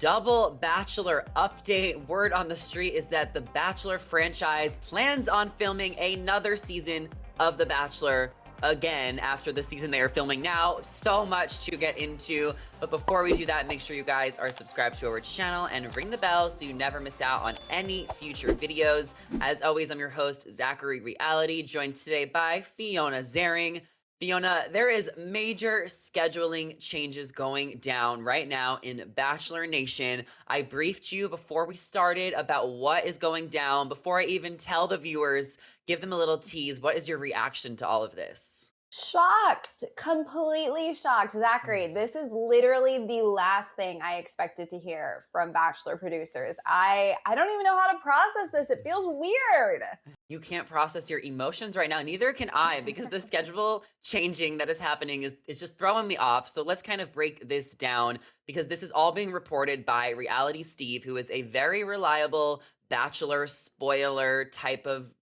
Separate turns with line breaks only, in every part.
double Bachelor update. Word on the street is that the Bachelor franchise plans on filming another season of The Bachelor again after the season they are filming now. So much to get into, but before we do that, make sure you guys are subscribed to our channel and ring the bell so you never miss out on any future videos. As always, I'm your host, Zachary Reality, joined today by Fiona Zering. Fiona, there is major scheduling changes going down right now in Bachelor Nation. I briefed you before we started about what is going down. Before I even tell the viewers, give them a little tease. What is your reaction to all of this?
Shocked, completely shocked. Zachary, this is literally the last thing I expected to hear from Bachelor producers. I don't even know how to process this. It feels weird.
You can't process your emotions right now. Neither can I, because the schedule changing that is happening is just throwing me off. So let's kind of break this down, because this is all being reported by Reality Steve, who is a very reliable Bachelor spoiler type of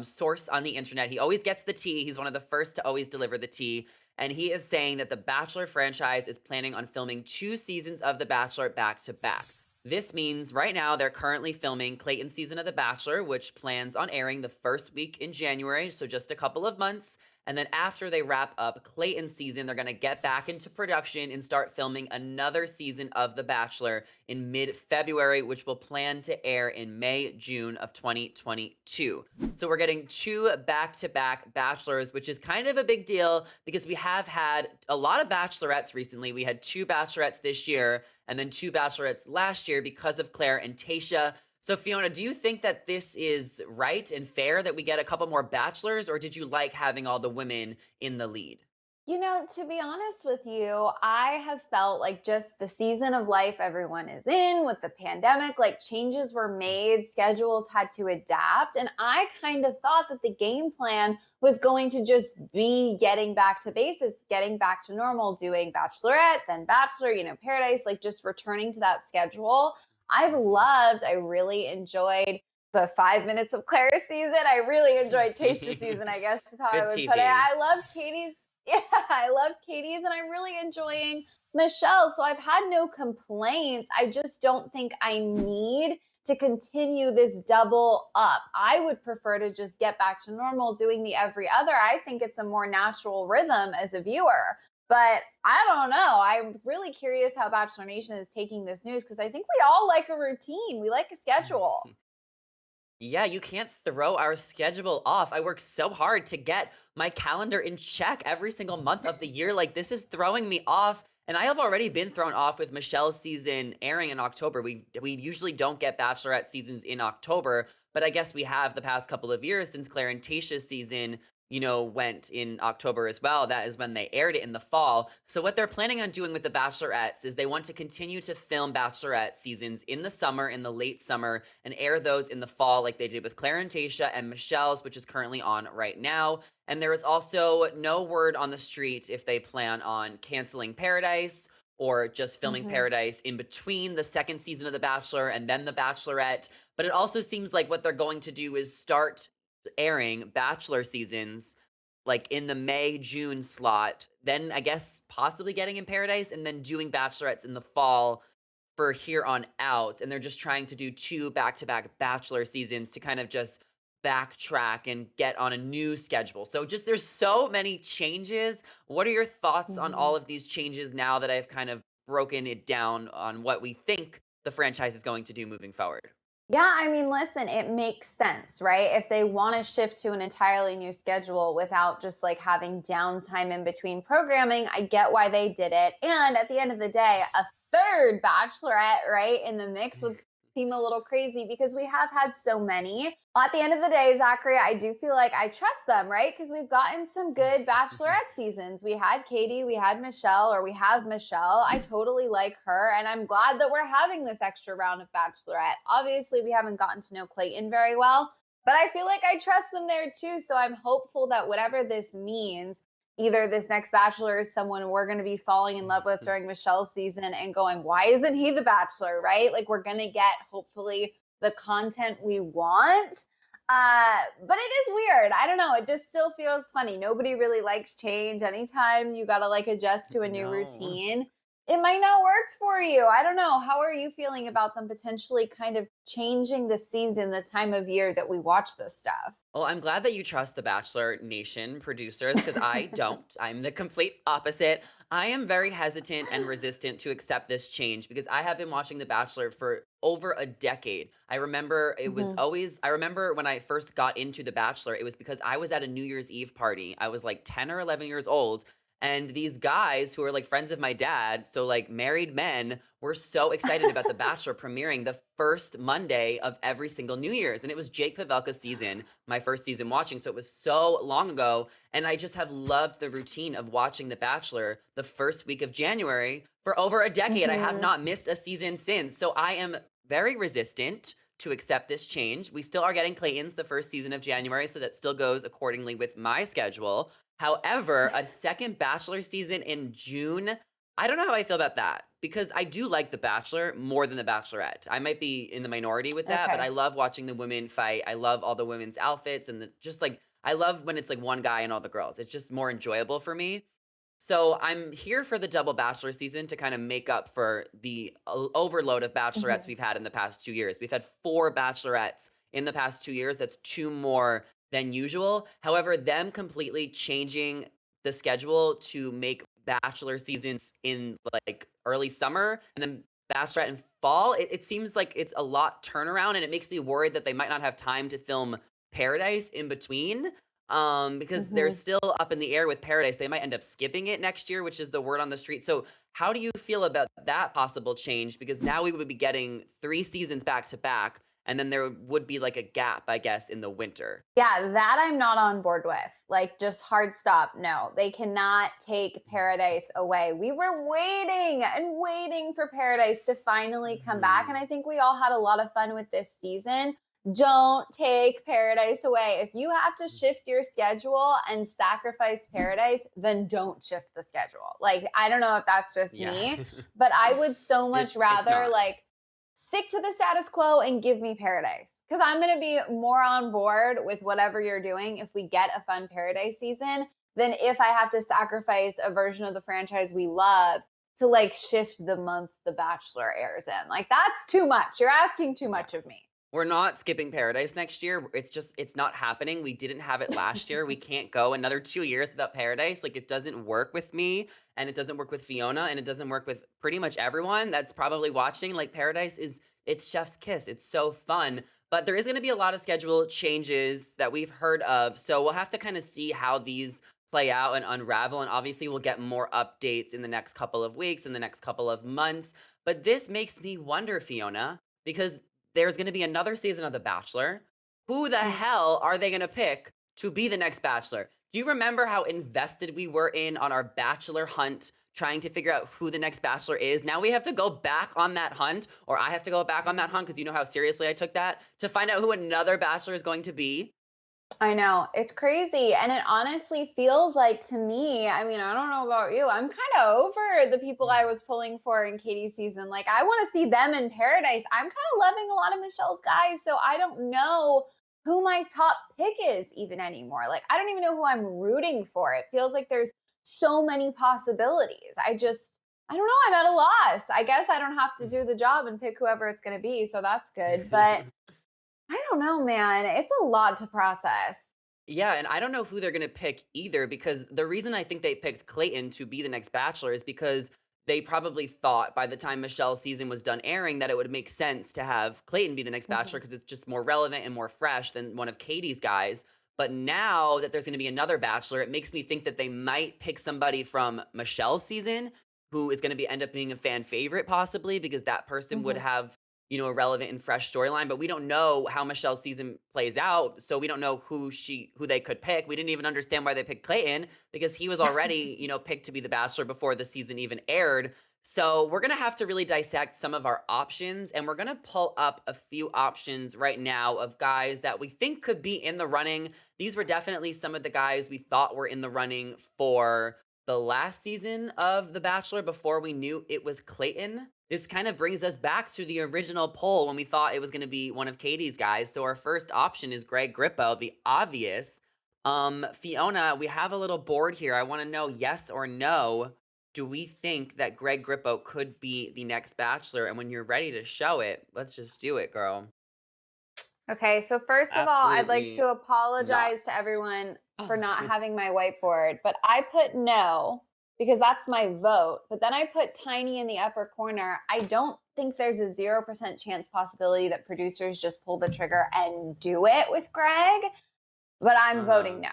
source on the internet. He always gets the tea. He's one of the first to always deliver the tea. And he is saying that the Bachelor franchise is planning on filming 2 seasons of The Bachelor back to back. This means right now they're currently filming Clayton's season of The Bachelor, which plans on airing the first week in January, so just a couple of months. And then after they wrap up Clayton's season, they're going to get back into production and start filming another season of The Bachelor in mid-February, which will plan to air in May, June of 2022. So we're getting 2 back-to-back Bachelors, which is kind of a big deal because we have had a lot of Bachelorettes recently. We had 2 Bachelorettes this year and then 2 Bachelorettes last year because of Clare and Tayshia. So Fiona, do you think that this is right and fair that we get a couple more Bachelors, or did you like having all the women in the lead?
You know, to be honest with you, I have felt like just the season of life everyone is in with the pandemic, like changes were made, schedules had to adapt. And I kind of thought that the game plan was going to just be getting back to basics, getting back to normal, doing Bachelorette, then Bachelor, Paradise, like just returning to that schedule. I really enjoyed the 5 minutes of Clare's season. I really enjoyed Tayshia's season, I guess is how I would put it. I love Katie's. Yeah, I love Katie's, and I'm really enjoying Michelle. So I've had no complaints. I just don't think I need to continue this double up. I would prefer to just get back to normal doing the every other. I think it's a more natural rhythm as a viewer. But I don't know. I'm really curious how Bachelor Nation is taking this news, because I think we all like a routine. We like a schedule.
Yeah, you can't throw our schedule off. I work so hard to get my calendar in check every single month of the year. Like, this is throwing me off. And I have already been thrown off with Michelle's season airing in October. We usually don't get Bachelorette seasons in October, but I guess we have the past couple of years since Clare and Tayshia's season, went in October as well. That is when they aired it in the fall. So what they're planning on doing with the Bachelorettes is they want to continue to film Bachelorette seasons in the summer, in the late summer, and air those in the fall like they did with Clare and Tayshia and Michelle's, which is currently on right now. And there is also no word on the street if they plan on canceling Paradise or just filming Paradise in between the second season of The Bachelor and then The Bachelorette. But it also seems like what they're going to do is start airing Bachelor seasons like in the May-June slot, then I guess possibly getting in Paradise, and then doing Bachelorettes in the fall for here on out. And they're just trying to do 2 back-to-back Bachelor seasons to kind of just backtrack and get on a new schedule. So just there's so many changes. What are your thoughts on all of these changes now that I've kind of broken it down on what we think the franchise is going to do moving forward?
Yeah, I mean, listen, it makes sense, right? If they want to shift to an entirely new schedule without just like having downtime in between programming, I get why they did it. And at the end of the day, a third Bachelorette, right, in the mix would seem a little crazy because we have had so many. At the end of the day, Zachary, I do feel like I trust them, right? Because we've gotten some good Bachelorette seasons. We had Katie, we had Michelle, or we have Michelle. I totally like her, and I'm glad that we're having this extra round of Bachelorette. Obviously, we haven't gotten to know Clayton very well, but I feel like I trust them there too. So I'm hopeful that whatever this means, either this next Bachelor is someone we're going to be falling in love with during Michelle's season and going, why isn't he the Bachelor, right? Like, we're going to get, hopefully, the content we want. But it is weird. I don't know. It just still feels funny. Nobody really likes change. Anytime you got to like adjust to a new routine, it might not work for you. I don't know. How are you feeling about them potentially kind of changing the season, the time of year that we watch this stuff?
Well, I'm glad that you trust the Bachelor Nation producers because I don't. I'm the complete opposite. I am very hesitant and resistant to accept this change because I have been watching The Bachelor for over a decade. I remember it was
Mhm.
always, I remember when I first got into The Bachelor, it was because I was at a New Year's Eve party. I was like 10 or 11 years old. And these guys who are like friends of my dad, so like married men, were so excited about The Bachelor premiering the first Monday of every single New Year's. And it was Jake Pavelka's season, my first season watching. So it was so long ago. And I just have loved the routine of watching The Bachelor the first week of January for over a decade. I have
Mhm.
not missed a season since. So I am very resistant to accept this change. We still are getting Claytons the first season of January. So that still goes accordingly with my schedule. However, a second Bachelor season in June, I don't know how I feel about that because I do like The Bachelor more than The Bachelorette. I might be in the minority with that, but I
Okay.
love watching the women fight. I love all the women's outfits and just like I love when it's like one guy and all the girls. It's just more enjoyable for me. So I'm here for the double Bachelor season to kind of make up for the overload of Bachelorettes
Mhm.
we've had in the past 2 years. We've had four Bachelorettes in the past 2 years. That's two more than usual. However, them completely changing the schedule to make Bachelor seasons in like early summer and then Bachelorette in fall, it seems like it's a lot turnaround and it makes me worried that they might not have time to film Paradise in between because they're
Mhm.
still up in the air with Paradise. They might end up skipping it next year, which is the word on the street. So, how do you feel about that possible change? Because now we would be getting 3 seasons back to back, and then there would be like a gap, I guess, in the winter.
Yeah, that I'm not on board with. Like, just hard stop. No, they cannot take Paradise away. We were waiting and waiting for Paradise to finally come back. And
Mhm.
I think we all had a lot of fun with this season. Don't take Paradise away. If you have to shift your schedule and sacrifice Paradise, then don't shift the schedule. Like, I don't know if that's just
Yeah.
me, but I would so much
It's
rather,
not.
like, stick to the status quo and give me Paradise. Because I'm going to be more on board with whatever you're doing if we get a fun Paradise season than if I have to sacrifice a version of the franchise we love to like shift the month The Bachelor airs in. Like, that's too much. You're asking too
Yeah.
much of me.
We're not skipping Paradise next year. It's not happening. We didn't have it last year. We can't go another 2 years without Paradise. Like, it doesn't work with me, and it doesn't work with Fiona, and it doesn't work with pretty much everyone that's probably watching. Like, Paradise is it's chef's kiss. It's so fun. But there is going to be a lot of schedule changes that we've heard of. So we'll have to kind of see how these play out and unravel. And obviously, we'll get more updates in the next couple of weeks, in the next couple of months. But this makes me wonder, Fiona, because there's gonna be another season of The Bachelor. Who the
Mm.
hell are they gonna pick to be the next Bachelor? Do you remember how invested we were in on our Bachelor hunt, trying to figure out who the next Bachelor is? Now we have to go back on that hunt, or I have to go back on that hunt because you know how seriously I took that to find out who another Bachelor is going to be.
I know. It's crazy. And it honestly feels like to me, I mean, I don't know about you. I'm kind of over the people I was pulling for in Katie's season. Like, I want to see them in Paradise. I'm kind of loving a lot of Michelle's guys. So I don't know who my top pick is even anymore. Like, I don't even know who I'm rooting for. It feels like there's so many possibilities. I don't know. I'm at a loss. I guess I don't have to do the job and pick whoever it's going to be. So that's good. But I don't know, man. It's a lot to process.
Yeah, and I don't know who they're gonna pick either because the reason I think they picked Clayton to be the next Bachelor is because they probably thought by the time Michelle's season was done airing that it would make sense to have Clayton be the next Bachelor
Mhm.
because it's just more relevant and more fresh than one of Katie's guys. But now that there's gonna be another Bachelor, it makes me think that they might pick somebody from Michelle's season who is gonna be end up being a fan favorite possibly because that person would
Mhm.
have a relevant and fresh storyline, but we don't know how Michelle's season plays out, so we don't know who they could pick. We didn't even understand why they picked Clayton because he was already, picked to be the Bachelor before the season even aired. So we're gonna have to really dissect some of our options, and we're gonna pull up a few options right now of guys that we think could be in the running. These were definitely some of the guys we thought were in the running for the last season of The Bachelor before we knew it was Clayton. This kind of brings us back to the original poll when we thought it was going to be one of Katie's guys. So our first option is Greg Grippo, the obvious. Fiona, we have a little board here. I want to know yes or no. do we think that Greg Grippo could be the next Bachelor? And when you're ready to show it, let's just do it, girl.
Okay, so first of all, I'd like to
Absolutely not.
apologize to everyone for not having my whiteboard, but I put no because that's my vote. But then I put tiny in the upper corner. I don't think there's a 0% chance possibility that producers just pull the trigger and do it with Greg, but I'm voting
Uh-huh.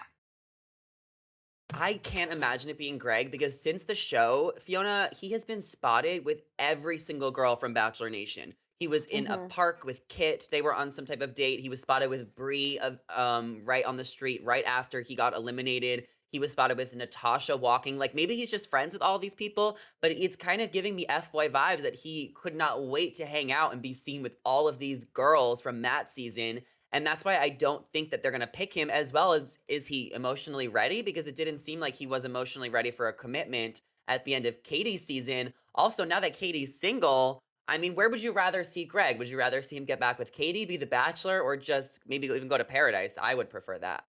no.
I can't imagine it being Greg because since the show, Fiona, he has been spotted with every single girl from Bachelor Nation. He was in a
Mhm.
park with Kit. They were on some type of date. He was spotted with Bree right on the street right after he got eliminated. He was spotted with Natasha walking. Like maybe he's just friends with all these people, but it's kind of giving me F-boy vibes that he could not wait to hang out and be seen with all of these girls from that season. And that's why I don't think that they're gonna pick him, as well as is he emotionally ready? Because it didn't seem like he was emotionally ready for a commitment at the end of Katie's season. Also, now that Katie's single, I mean, where would you rather see Greg? Would you rather see him get back with Katie, be the Bachelor, or just maybe even go to Paradise? I would prefer that.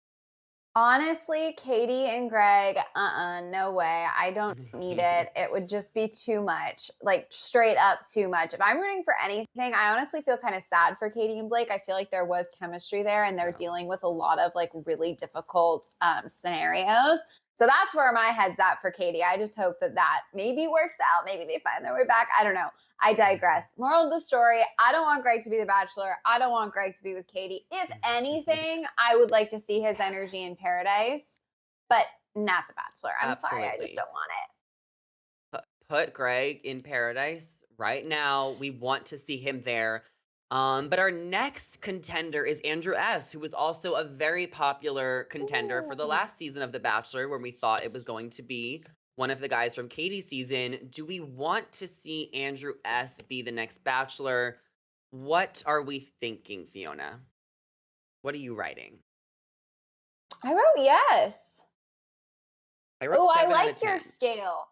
Honestly, Katie and Greg, no way. I don't need it. It would just be too much, like straight up too much. If I'm rooting for anything, I honestly feel kind of sad for Katie and Blake. I feel like there was chemistry there and they're
Yeah.
dealing with a lot of like really difficult scenarios. So that's where my head's at for Katie. I just hope that that maybe works out. Maybe they find their way back. I don't know. I digress. Moral of the story, I don't want Greg to be the Bachelor. I don't want Greg to be with Katie. If anything, I would like to see his energy in Paradise, but not the Bachelor. I'm sorry, I just
Absolutely.
don't want it.
Put Greg in Paradise right now. We want to see him there. But our next contender is Andrew S., who was also a very popular contender for the
Ooh.
last season of The Bachelor, when we thought it was going to be one of the guys from Katie's season. Do we want to see Andrew S. be the next Bachelor? What are we thinking, Fiona? What are you writing?
I wrote yes.
I wrote
Oh, I
7 out
like
of
your
10.
scale.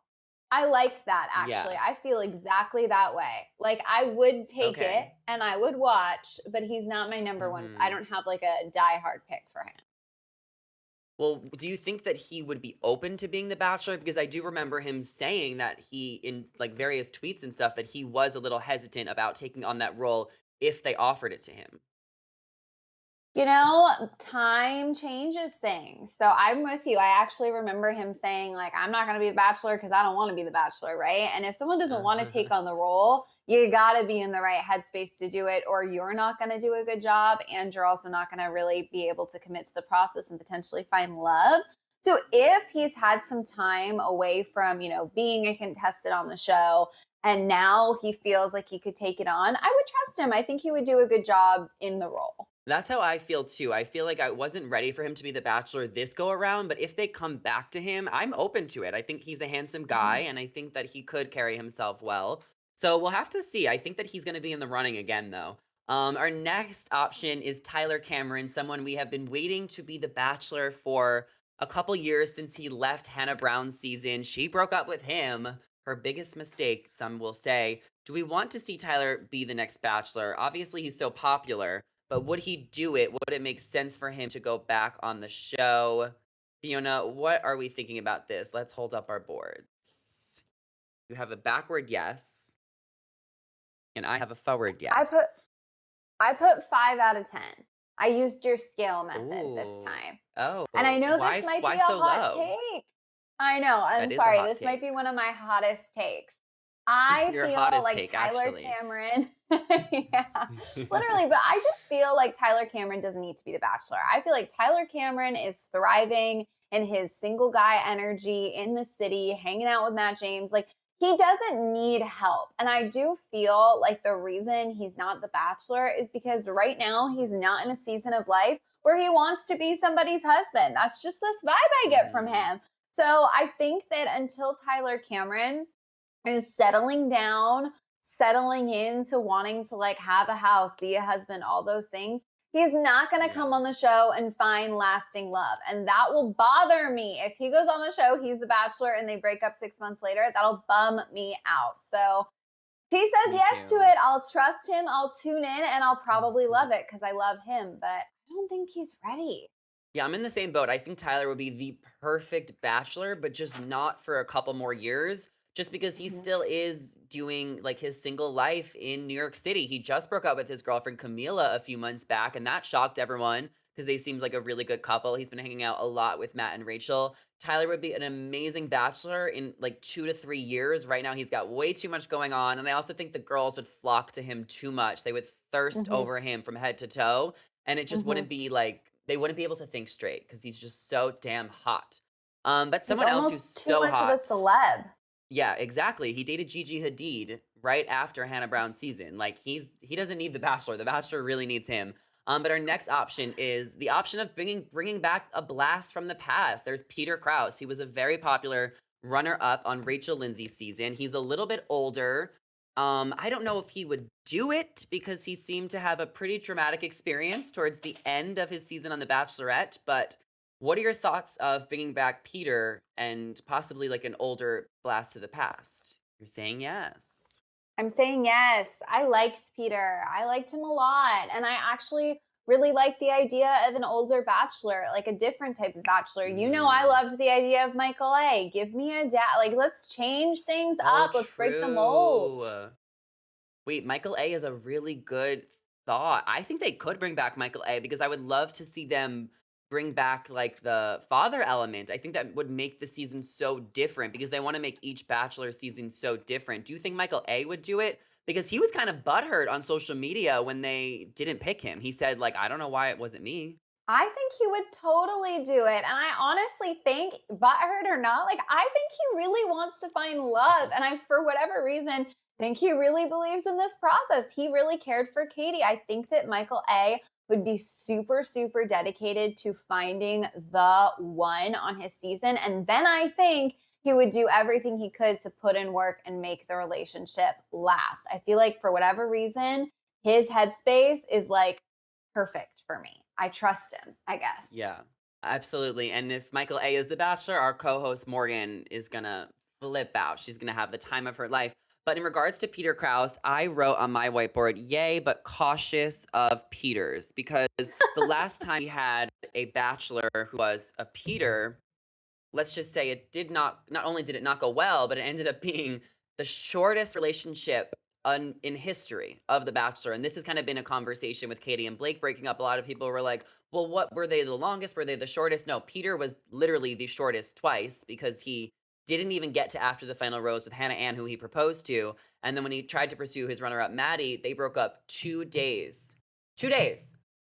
I like that
Yeah.
actually. I feel exactly that way. Like I would take it
Okay.
and I would watch, but he's not my number one. I
Hmm.
don't have like a die-hard pick for him.
Well, do you think that he would be open to being the Bachelor? Because I do remember him saying that he, in like various tweets and stuff, that he was a little hesitant about taking on that role if they offered it to him.
You know, time changes things. So I'm with you. I actually remember him saying, like, I'm not going to be the bachelor because I don't want to be the bachelor, right? And if someone doesn't want to take on the role, you got to be in the right headspace to do it, or you're not going to do a good job. And you're also not going to really be able to commit to the process and potentially find love. So if he's had some time away from, being a contestant on the show, and now he feels like he could take it on, I would trust him. I think he would do a good job in the role.
That's how I feel too. I feel like I wasn't ready for him to be the Bachelor this go around, but if they come back to him, I'm open to it. I think he's a handsome guy,
Mhm.
and I think that he could carry himself well. So we'll have to see. I think that he's going to be in the running again, though. Our next option is Tyler Cameron, someone we have been waiting to be the Bachelor for a couple years since he left Hannah Brown's season. She broke up with him, her biggest mistake, some will say. Do we want to see Tyler be the next Bachelor? Obviously, he's so popular. But would he do it? Would it make sense for him to go back on the show? Fiona, what are we thinking about this? Let's hold up our boards. You have a backward yes, and I have a forward
I put
yes.
I put 5 out of 10. I used your scale method this
Ooh.
time.
Oh,
And I know this might
why
be a
so
hot
low?
take. I know. I'm
That is a
sorry.
hot
This might
take.
be one of my hottest takes. I
Your
feel
hottest
like
take,
Tyler
actually.
Cameron, yeah, literally, but I just feel like Tyler Cameron doesn't need to be the bachelor. I feel like Tyler Cameron is thriving in his single guy energy in the city, hanging out with Matt James. Like, he doesn't need help. And I do feel like the reason he's not the bachelor is because right now he's not in a season of life where he wants to be somebody's husband. That's just this vibe I get from
Mhm.
him. So I think that until Tyler Cameron is settling down, settling into wanting to like have a house, be a husband, all those things, he's not going to
Yeah.
come on the show and find lasting love. And that will bother me. If he goes on the show, he's the bachelor, and they break up 6 months later, that'll bum me out. So if he says
Me
yes to
too.
it, I'll trust him, I'll tune in, and I'll probably love it because I love him. But I don't think he's ready.
Yeah, I'm in the same boat. I think Tyler would be the perfect bachelor, but just not for a couple more years. just because he
Mhm.
still is doing like his single life in New York City. He just broke up with his girlfriend Camila a few months back, and that shocked everyone because they seemed like a really good couple. He's been hanging out a lot with Matt and Rachel. Tyler would be an amazing bachelor in like 2 to 3 years. Right now, he's got way too much going on. And I also think the girls would flock to him too much. They would thirst
Mhm.
over him from head to toe. And it just
Mhm.
wouldn't be like, they wouldn't be able to think straight because he's just so damn hot. But
He's
someone else who's
almost too
so
much of a
hot.
celeb.
Yeah, exactly. He dated Gigi Hadid right after Hannah Brown's season. Like he doesn't need The Bachelor. The Bachelor really needs him. But our next option is the option of bringing back a blast from the past. There's Peter Kraus. He was a very popular runner-up on Rachel Lindsay's season. He's a little bit older. I don't know if he would do it because he seemed to have a pretty traumatic experience towards the end of his season on The Bachelorette, but what are your thoughts of bringing back Peter and possibly like an older blast to the past? You're saying yes.
I'm saying yes. I liked Peter. I liked him a lot. And I actually really like the idea of an older bachelor, like a different type of bachelor. You know, I
Mm.
loved the idea of Michael A. Give me a dad. Like, let's change things
Oh,
up. Let's break the mold.
true. Wait, Michael A is a really good thought. I think they could bring back Michael A because I would love to see them bring back like the father element. I think that would make the season so different because they want to make each Bachelor season so different. Do you think Michael A would do it? Because he was kind of butthurt on social media when they didn't pick him. He said, like, I don't know why it wasn't me.
I think he would totally do it. And I honestly think, butthurt or not, like, I think he really wants to find love. And I, for whatever reason, think he really believes in this process. He really cared for Katie. I think that Michael A would be super, super dedicated to finding the one on his season. And then I think he would do everything he could to put in work and make the relationship last. I feel like for whatever reason, his headspace is like perfect for me. I trust him, I guess.
Yeah, absolutely. And if Michael A is the Bachelor, our co-host Morgan is gonna flip out. She's gonna have the time of her life. But in regards to Peter Kraus, I wrote on my whiteboard, yay, but cautious of Peters. Because the last time we had a Bachelor who was a Peter, let's just say it did not only did it not go well, but it ended up being the shortest relationship in history of The Bachelor. And this has kind of been a conversation with Katie and Blake breaking up. A lot of people were like, well, what were they the longest? Were they the shortest? No, Peter was literally the shortest twice because he didn't even get to after the final rose with Hannah Ann, who he proposed to. And then when he tried to pursue his runner-up, Maddie, they broke up 2 days. 2 days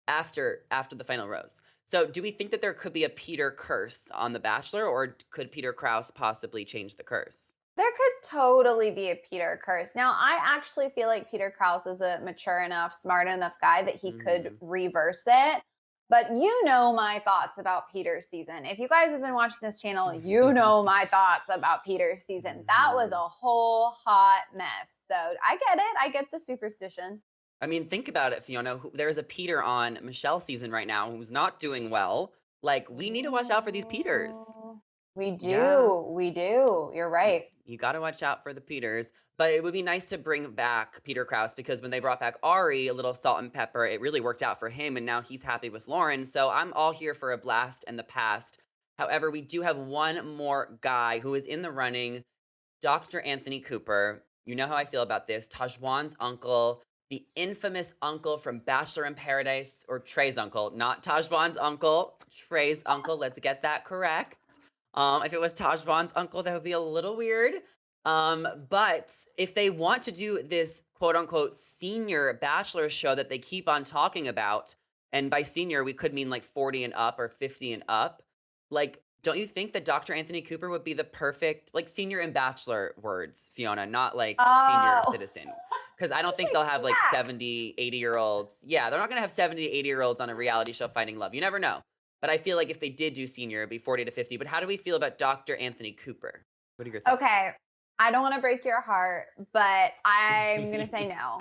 after the final rose. So, do we think that there could be a Peter curse on The Bachelor, or could Peter Kraus possibly change the curse?
There could totally be a Peter curse. Now, I actually feel like Peter Krause is a mature enough, smart enough guy that he could
Mhm.
reverse it. But you know my thoughts about Peter's season. If you guys have been watching this channel, you know my thoughts about Peter's season. That was
Mhm.
a whole hot mess. So I get it. I get the superstition.
I mean, think about it, Fiona. There's a Peter on Michelle's season right now who's not doing well. Like, we need to watch out for these Peters.
Oh, we
Yeah.
do. We do. You're
You
right.
you gotta watch out for the Peters, but it would be nice to bring back Peter Kraus because when they brought back Ari, a little salt and pepper, it really worked out for him, and now he's happy with Lauren, so I'm all here for a blast in the past. However, we do have one more guy who is in the running, Dr. Anthony Cooper. You know how I feel about this. Tajwan's uncle, the infamous uncle from Bachelor in Paradise, or Trey's uncle, not Tajwan's uncle, Trey's uncle. Let's get that correct. If it was Tajwan's uncle, that would be a little weird. But if they want to do this quote unquote senior Bachelor show that they keep on talking about, and by senior, we could mean like 40 and up or 50 and up, like, don't you think that Dr. Anthony Cooper would be the perfect, like, senior and bachelor words, Fiona, not like senior
Oh,
citizen? Because I don't think
he's
they'll
like
have like
Zach.
70, 80-year-olds. Yeah, they're not going to have 70, 80-year-olds on a reality show finding love. You never know. But I feel like if they did do senior, it'd be 40 to 50. But how do we feel about Dr. Anthony Cooper? What are your thoughts?
Okay. I don't want to break your heart, but I'm going to say no.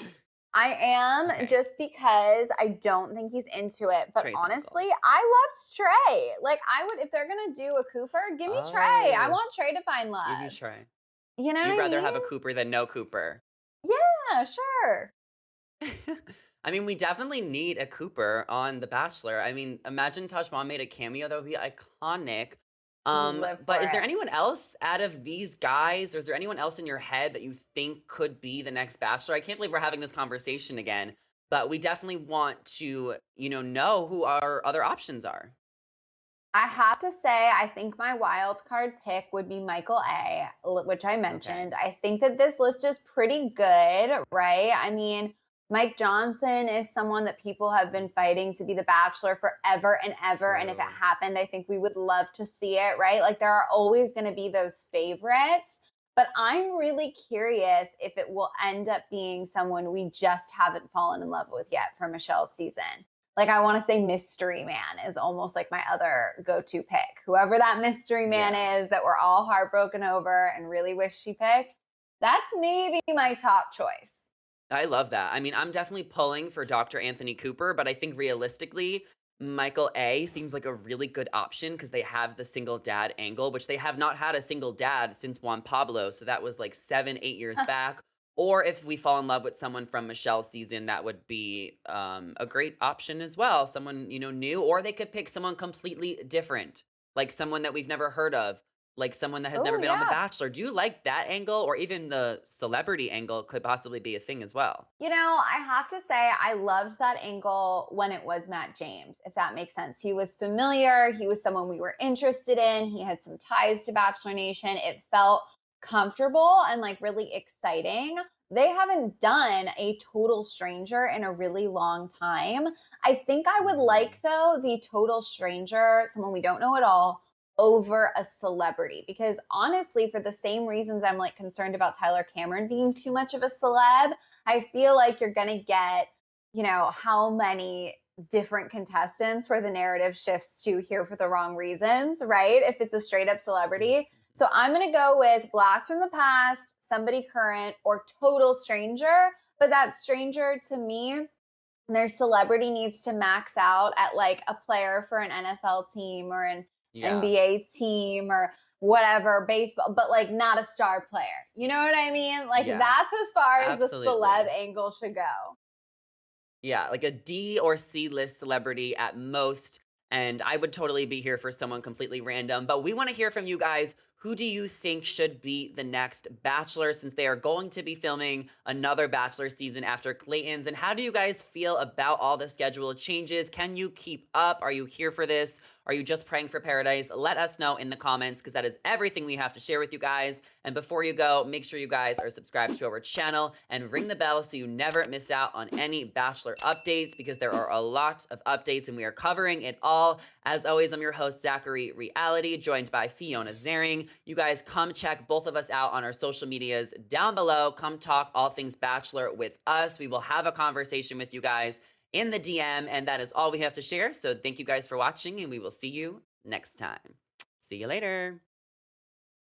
I am
Okay,
just because I don't think he's into it. But
Trey's
honestly,
uncle.
I loved Trey. Like, I would, if they're going to do a Cooper, give me Trey. I
Oh,
want Trey to find
give you
love.
Trey.
You know what
You'd
I
rather
mean?
have a Cooper than no Cooper.
Yeah, sure.
I mean, we definitely need a Cooper on The Bachelor. I mean, imagine Tajwan made a cameo. That would be iconic.
Live
But
for
is there
it.
anyone else out of these guys, or is there anyone else in your head that you think could be the next Bachelor? I can't believe we're having this conversation again, but we definitely want to, know who our other options are.
I have to say, I think my wild card pick would be Michael which I
Okay.
mentioned. I think that this list is pretty good, right? I mean, Mike Johnson is someone that people have been fighting to be the Bachelor forever and ever. And if it
True.
happened, I think we would love to see it, right? Like there are always going to be those favorites. But I'm really curious if it will end up being someone we just haven't fallen in love with yet for Michelle's season. Like I want to say mystery man is almost like my other go-to pick. Whoever that mystery man
Yeah.
is that we're all heartbroken over and really wish she picks, that's maybe my top choice.
I love that. I mean, I'm definitely pulling for Dr. Anthony Cooper, but I think realistically, Michael A seems like a really good option because they have the single dad angle, which they have not had a single dad since Juan Pablo. So that was like 7, 8 years back. Or if we fall in love with someone from Michelle's season, that would be a great option as well. Someone, new, or they could pick someone completely different, like someone that we've never heard of, like someone that has
Oh
never been on The
yeah.
Bachelor. Do you like that angle, or even the celebrity angle could possibly be a thing as well?
I have to say, I loved that angle when it was Matt James, if that makes sense. He was familiar. He was someone we were interested in. He had some ties to Bachelor Nation. It felt comfortable and like really exciting. They haven't done a total stranger in a really long time. I think I would
Mm,
like, though, the total stranger, someone we don't know at all, over a celebrity. Because honestly, for the same reasons I'm like concerned about Tyler Cameron being too much of a celeb, I feel like you're going to get, how many different contestants where the narrative shifts to here for the wrong reasons, right? If it's a straight up celebrity.
mhm.
So I'm going to go with blast from the past, somebody current, or total stranger. But that stranger to me, their celebrity needs to max out at like a player for an NFL team or an
Yeah,
NBA team or whatever, baseball, but like not a star player. You know what I mean? Like
yeah,
that's as far as the celeb
absolutely.
angle should go.
Yeah, like a D or C list celebrity at most. And I would totally be here for someone completely random. But we want to hear from you guys. Who do you think should be the next Bachelor, since they are going to be filming another Bachelor season after Claytons? And how do you guys feel about all the schedule changes? Can you keep up? Are you here for this? Are you just praying for paradise? Let us know in the comments, because that is everything we have to share with you guys. And before you go, make sure you guys are subscribed to our channel and ring the bell so you never miss out on any Bachelor updates, because there are a lot of updates and we are covering it all. As always, I'm your host, Zachary Reality, joined by Fiona Zaring. You guys come check both of us out on our social medias down below. Come talk all things Bachelor with us. We will have a conversation with you guys in the DM, and that is all we have to share. So thank you guys for watching, and we will see you next time. See you later.